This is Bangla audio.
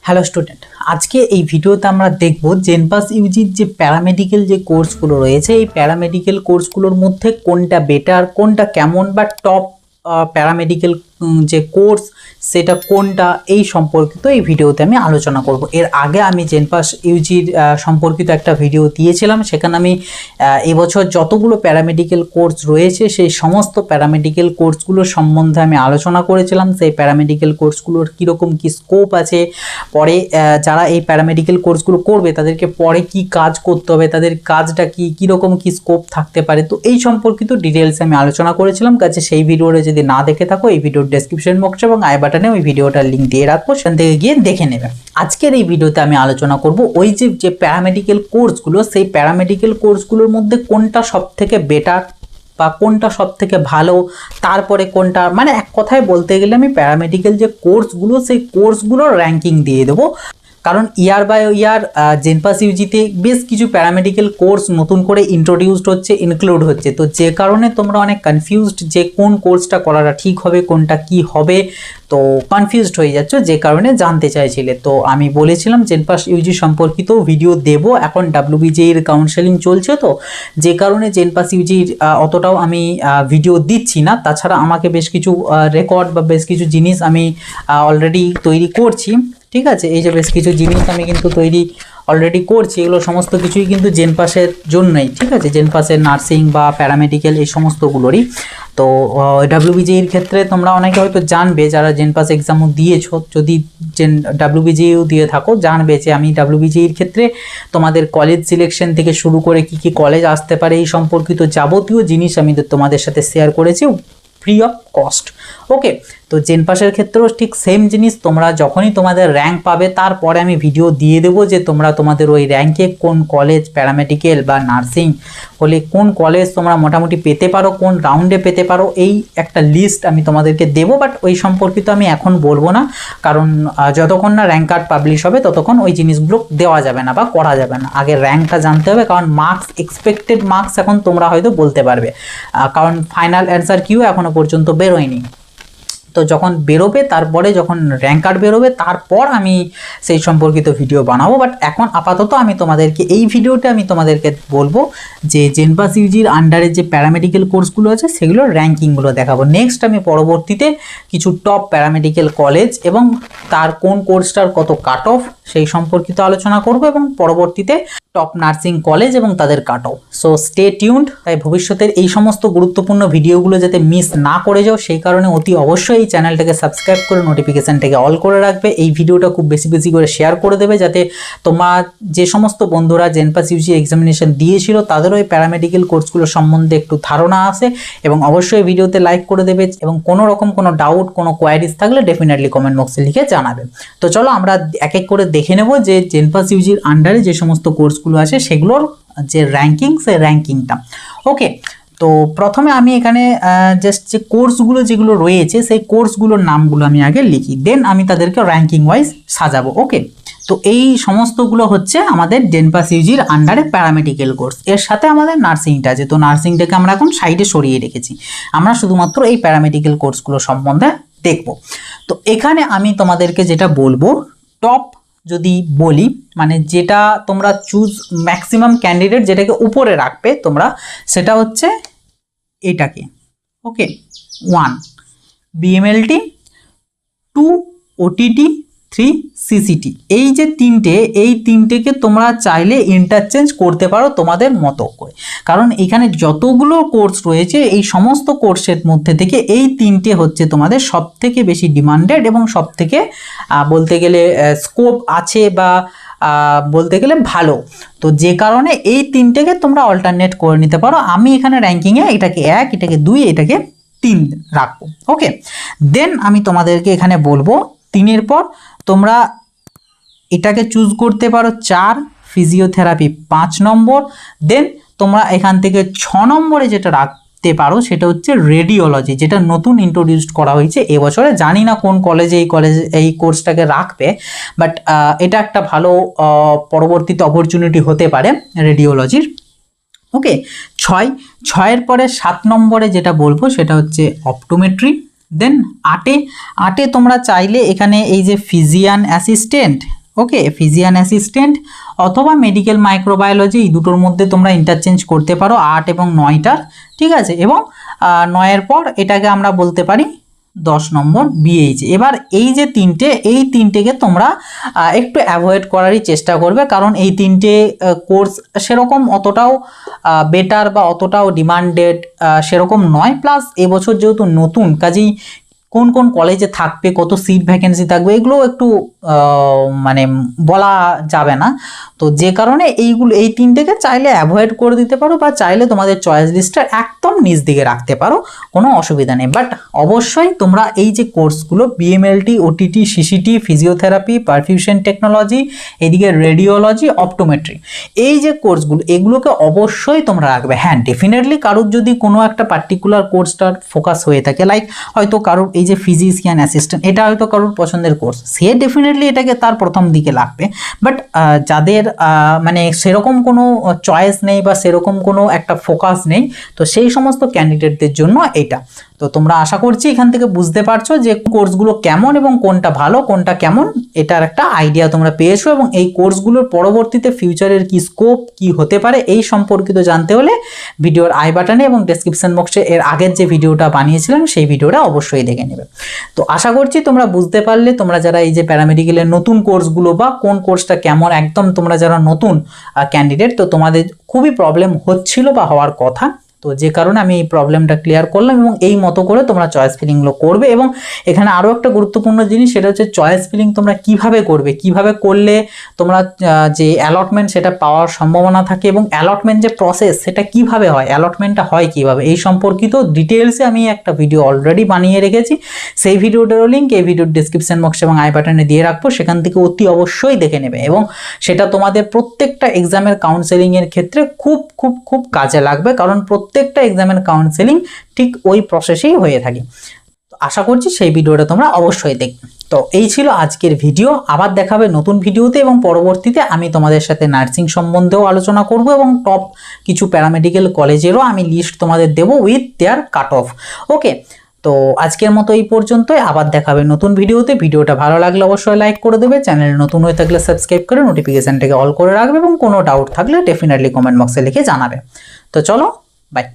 হ্যালো স্টুডেন্ট, আজকে এই ভিডিওতে আমরা দেখব জেনপাস ইউজির যে প্যারামেডিক্যাল যে কোর্সগুলো রয়েছে, এই প্যারামেডিক্যাল কোর্সগুলোর মধ্যে কোনটা বেটার, কোনটা কেমন বা টপ প্যারামেডিক্যাল যে কোর্স সেটা কোনটা, এই সম্পর্কিত এই ভিডিওতে আমি আলোচনা করব। এর আগে আমি জেনপাস ইউজির সম্পর্কিত একটা ভিডিও দিয়েছিলাম, সেখানে আমি এবছর যতগুলো প্যারামেডিক্যাল কোর্স রয়েছে সেই সমস্ত প্যারামেডিক্যাল কোর্সগুলোর সম্বন্ধে আমি আলোচনা করেছিলাম। সেই প্যারামেডিক্যাল কোর্সগুলোর কীরকম কী স্কোপ আছে, পরে যারা এই প্যারামেডিক্যাল কোর্সগুলো করবে তাদেরকে পরে কি কাজ করতে হবে, তাদের কাজটা কীরকম কী স্কোপ থাকতে পারে, তো এই সম্পর্কিত ডিটেলসে আমি আলোচনা করেছিলাম। কাছে সেই ভিডিওটা যদি না দেখে থাকো, এই ভিডিওর ডেসক্রিপশন বক্সে এবং আই বাটনে ওই ভিডিওটার লিঙ্ক দিয়ে রাখবো, সেখান থেকে গিয়ে দেখে নেবে। আজকের এই ভিডিওতে আমি আলোচনা করব ওই যে প্যারামেডিক্যাল কোর্সগুলো, সেই প্যারামেডিক্যাল কোর্সগুলোর মধ্যে কোনটা সবথেকে বেটার বা কোনটা সবথেকে ভালো, তারপরে কোনটা, মানে এক কথায় বলতে গেলে আমি প্যারামেডিক্যাল যে কোর্সগুলো সেই কোর্সগুলোর র্যাঙ্কিং দিয়ে দেবো। কারণ ইয়ার বাই ইয়ার জেনপাস ইউজিতে বেশ কিছু প্যারামেডিক্যাল কোর্স নতুন করে ইন্ট্রোডিউসড হচ্ছে, ইনক্লুড হচ্ছে, তো যে কারণে তোমরা অনেক কনফিউজড যে কোন কোর্সটা করাটা ঠিক হবে, কোনটা কি হবে, তো কনফিউজড হয়ে যাচ্ছ, যে কারণে জানতে চাইছিলে। তো আমি বলেছিলাম জেনপাস ইউজি সম্পর্কিত ভিডিও দেব। এখন ডাব্লিউবিজিএর কাউন্সেলিং চলছে, তো যে কারণে জেনপাস ইউজির অতটাও আমি ভিডিও দিচ্ছি না। তাছাড়া আমাকে বেশ কিছু রেকর্ড বা বেশ কিছু জিনিস আমি অলরেডি তৈরি করছি, ঠিক আছে। এই যে বেশ কিছু জিনিস আমি কিন্তু তৈরি অলরেডি করছি, এগুলো সমস্ত কিছুই কিন্তু জেনপাসের জন্যই, ঠিক আছে, জেনপাসের নার্সিং বা প্যারামেডিক্যাল এই সমস্তগুলোরই। তো ডাব্লিউবিজিএর ক্ষেত্রে তোমরা অনেকে হয়তো জানবে যারা জেনপাস এক্সামও দিয়েছো, যদি ডাব্লিউবিজিএও দিয়ে থাকো জানবে যে আমি ডাব্লিউবিজিএর ক্ষেত্রে তোমাদের কলেজ সিলেকশন থেকে শুরু করে কি কি কলেজ আসতে পারে এই সম্পর্কিত যাবতীয় জিনিস আমি তোমাদের সাথে শেয়ার করেছি ফ্রি অফ কস্ট। ওকে, তো জেনপাসের ক্ষেত্রেও ঠিক সেম জিনিস, তোমরা যখনই তোমাদের র্যাঙ্ক পাবে তারপরে আমি ভিডিও দিয়ে দেবো যে তোমরা তোমাদের ওই র্যাঙ্কে কোন কলেজ প্যারামেডিক্যাল বা নার্সিং হলে কোন কলেজ তোমরা মোটামুটি পেতে পারো, কোন রাউন্ডে পেতে পারো, এই একটা লিস্ট আমি তোমাদেরকে দেবো। বাট ওই সম্পর্কিত আমি এখন বলবো না, কারণ যতক্ষণ না র্যাঙ্ক কার্ড পাবলিশ হবে ততক্ষণ ওই জিনিসগুলো দেওয়া যাবে না বা করা যাবে না। আগে র্যাঙ্কটা জানতে হবে, কারণ মার্কস, এক্সপেক্টেড মার্কস এখন তোমরা হয়তো বলতে পারবে, কারণ ফাইনাল অ্যান্সার কিউ এখনও পর্যন্ত বেরোয়নি। তো যখন বেরোবে, তারপরে যখন র্যাঙ্ক কার্ড বেরোবে, তারপর আমি সেই সম্পর্কিত ভিডিও বানাবো। বাট এখন আপাতত আমি তোমাদেরকে এই ভিডিওতে আমি তোমাদেরকে বলবো যে জেনপাস ইউজির আন্ডারে যে প্যারামেডিক্যাল কোর্সগুলো আছে সেগুলোর র্যাঙ্কিংগুলো দেখাবো। নেক্সট আমি পরবর্তীতে কিছু টপ প্যারামেডিক্যাল কলেজ এবং তার কোন কোর্সটার কত কাট অফ সেই সম্পর্কিত আলোচনা করব, এবং পরবর্তীতে টপ নার্সিং কলেজ এবং তাদের cut off. So stay tuned. তাই ভবিষ্যতের এই সমস্ত গুরুত্বপূর্ণ ভিডিওগুলো যাতে মিস না করে যাও, সেই কারণে অতি অবশ্যই এই চ্যানেলটাকে সাবস্ক্রাইব করে নোটিফিকেশানটাকে অল করে রাখবে। এই ভিডিওটা খুব বেশি বেশি করে শেয়ার করে দেবে, যাতে তোমার যে সমস্ত বন্ধুরা জেনপাস ইউজি এক্সামিনেশন দিয়েছিল তাদেরও এই প্যারামেডিক্যাল কোর্সগুলো সম্বন্ধে একটু ধারণা আসে। এবং অবশ্যই ভিডিওতে লাইক করে দেবে, এবং কোনো রকম কোনো ডাউট, কোনো কোয়ারিজ থাকলে ডেফিনেটলি কমেন্ট বক্সে লিখে জানাবে। তো চলো আমরা এক এক করে দেখে নেব যে জেনপাস ইউজির আন্ডারে যে সমস্ত কোর্সগুলো আছে সেগুলোর যে র্যাঙ্কিং, সেই র্যাঙ্কিংটা। ওকে, তো প্রথমে আমি এখানে জাস্ট যে কোর্সগুলো যেগুলো রয়েছে সেই কোর্সগুলোর নামগুলো আমি আগে লিখি, দেন আমি তাদেরকে র্যাঙ্কিং ওয়াইজ সাজাবো। ওকে, তো এই সমস্তগুলো হচ্ছে আমাদের জেনপাস ইউজির আন্ডারে প্যারামেডিক্যাল কোর্স। এর সাথে আমাদের নার্সিংটা আছে, তো নার্সিংটাকে আমরা এখন সাইডে সরিয়ে রেখেছি, আমরা শুধুমাত্র এই প্যারামেডিক্যাল কোর্সগুলো সম্বন্ধে দেখব। তো এখানে আমি তোমাদেরকে যেটা বলবো, টপ যদি বলি, মানে যেটা তোমরা চুজ, ম্যাক্সিমাম ক্যান্ডিডেট যেটাকে উপরে রাখবে তোমরা, সেটা হচ্ছে এটাকে। ওকে, 1 বিএমএলটি, 2 ওটিটি, 3 সিসিটি। এই যে এই তিনটেকে তোমরা চাইলে ইন্টারচেঞ্জ করতে পারো তোমাদের মতো করে, কারণ এখানে যতগুলো কোর্স রয়েছে এই সমস্ত কোর্সের মধ্যে থেকে এই তিনটে হচ্ছে তোমাদের সব থেকে বেশি ডিমান্ডেড এবং সব থেকে বলতে গেলে স্কোপ আছে বা বলতে গেলে ভালো। তো যে কারণে এই তিনটেকে তোমরা অল্টারনেট করে নিতে পারো। আমি এখানে র্যাঙ্কিংয়ে এটাকে 1, এটাকে 2, এটাকে 3 রাখবো। ওকে, দেন আমি তোমাদেরকে এখানে বলবো 3-এর পর তোমরা এটাকে চুজ করতে পারো 4 ফিজিওথেরাপি 5 নম্বর। দেন তোমরা এখান থেকে 6 নম্বরে যেটা রাখতে পারো সেটা হচ্ছে রেডিওলজি, যেটা নতুন ইন্ট্রোডিউসড করা হয়েছে এবছরে। জানি না কোন কলেজে এই কোর্সটাকে রাখবে, বাট এটা একটা ভালো পরবর্তীতে অপরচুনিটি হতে পারে রেডিওলজির। ওকে, 6-এর পরে 7 নম্বরে যেটা বলবো সেটা হচ্ছে অপটোমেট্রি। দেন 8-এ তোমরা চাইলে এখানে এই যে ফিজিয়ান অ্যাসিস্ট্যান্ট ওকে, ফিজিয়ান অ্যাসিস্ট্যান্ট অথবা মেডিকেল মাইক্রোবায়োলজি, এই দুটোর মধ্যে তোমরা ইন্টারচেঞ্জ করতে পারো 8 এবং 9টার, ঠিক আছে। এবং 9-এর পর এটাকে আমরা বলতে পারি 10 নম্বর বিএইচ। এবার এই যে এই তিনটেকে তোমরা একটু অ্যাভয়েড করারই চেষ্টা করবে, কারণ এই তিনটে কোর্স সেরকম অতটাও বেটার বা অতটাও ডিমান্ডেড সেরকম নয়। প্লাস এবছর যেহেতু নতুন, কাজেই কোন কোন কলেজে থাকবে, কত সিট ভ্যাকেন্সি থাকবে, এগুলো একটু মানে বলা যাবে না। তো যে কারণে এই তিনটেকে চাইলে অ্যাভয়েড করে দিতে পারো, বা চাইলে তোমাদের চয়েস লিস্টের একদম নিচ দিকে রাখতে পারো, কোনো অসুবিধা নেই। বাট অবশ্যই তোমরা এই যে কোর্সগুলো BMLT, OTT, সিসিটি, physiotherapy, perfusion technology, এদিকে রেডিওলজি, অপটোমেট্রি, এই যে কোর্সগুলো, এগুলোকে অবশ্যই তোমরা রাখবে। হ্যাঁ, ডেফিনেটলি কারোর যদি কোনো একটা পার্টিকুলার কোর্সটার ফোকাস হয়ে থাকে, লাইক হয়তো কারোর এই যে ফিজিশিয়ান অ্যাসিস্ট্যান্ট, এটা হয়তো কারোর পছন্দের কোর্স, সে ডেফিনেটলি এটাকে তার প্রথম দিকে লাগবে। বাট যাদের মানে সেরকম কোনো চয়েস নেই বা সেরকম কোনো একটা ফোকাস নেই, তো সেই সমস্ত ক্যান্ডিডেটদের জন্য এটা। তো তোমরা আশা করছি এখান থেকে বুঝতে পারছো যে কোর্সগুলো কেমন এবং কোনটা ভালো কোনটা কেমন, এটার একটা আইডিয়া তোমরা পেয়েছো। এবং এই কোর্সগুলোর পরবর্তীতে ফিউচারের কি স্কোপ কি হতে পারে এই সম্পর্কিত জানতে হলে ভিডিওর আই বাটনে এবং ডেসক্রিপশন বক্সে এর আগের যে ভিডিওটা বানিয়েছিলাম সেই ভিডিওটা অবশ্যই দেখে নেবে। তো আশা করছি তোমরা বুঝতে পারলে, তোমরা যারা এই যে প্যারামেডিকেলের নতুন কোর্সগুলো বা কোন কোর্সটা কেমন, একদম তোমরা যারা নতুন ক্যান্ডিডেট, তো তোমাদের খুবই প্রবলেম হচ্ছিল বা হওয়ার কথা, তো যে কারণে আমি এই প্রবলেমটা ক্লিয়ার করলাম। এবং এই মতো করে তোমরা চয়েস ফিলিংগুলো করবে। এবং এখানে আরও একটা গুরুত্বপূর্ণ জিনিস, সেটা হচ্ছে চয়েস ফিলিং তোমরা কিভাবে করবে, কিভাবে করলে তোমরা যে অ্যালটমেন্ট সেটা পাওয়ার সম্ভাবনা থাকে, এবং অ্যালটমেন্ট যে প্রসেস সেটা কিভাবে হয়, অ্যালটমেন্টটা হয় কিভাবে, এই সম্পর্কিত ডিটেলসে আমি একটা ভিডিও অলরেডি বানিয়ে রেখেছি। সেই ভিডিওটারও লিঙ্ক এই ভিডিওর ডেসক্রিপশন বক্সে এবং আই বাটনে দিয়ে রাখবো, সেখান থেকে অতি অবশ্যই দেখে নেবে। এবং সেটা তোমাদের প্রত্যেকটা এক্সামের কাউন্সেলিংয়ের ক্ষেত্রে খুব খুব খুব কাজে লাগবে, কারণ প্রত্যেকটা এক্সামের কাউন্সেলিং ঠিক ওই প্রসেসেই হয়ে থাকে। তো আশা করছি সেই ভিডিওটা তোমরা অবশ্যই দেখবে। তো এই ছিল আজকের ভিডিও, আবার দেখাবে নতুন ভিডিওতে, এবং পরবর্তীতে আমি তোমাদের সাথে নার্সিং সম্বন্ধেও আলোচনা করব, এবং টপ কিছু প্যারামেডিক্যাল কলেজেরও আমি লিস্ট তোমাদের দেবো উইথ দেয়ার কাট অফ। ওকে, তো আজকের মতো এই পর্যন্তই, আবার দেখাবে নতুন ভিডিওতে। ভিডিওটা ভালো লাগলে অবশ্যই লাইক করে দেবে, চ্যানেলে নতুন হয়ে থাকলে সাবস্ক্রাইব করে নোটিফিকেশনটাকে অল করে রাখবে, এবং কোনো ডাউট থাকলে ডেফিনেটলি কমেন্ট বক্সে লিখে জানাবে। তো চলো, বাই।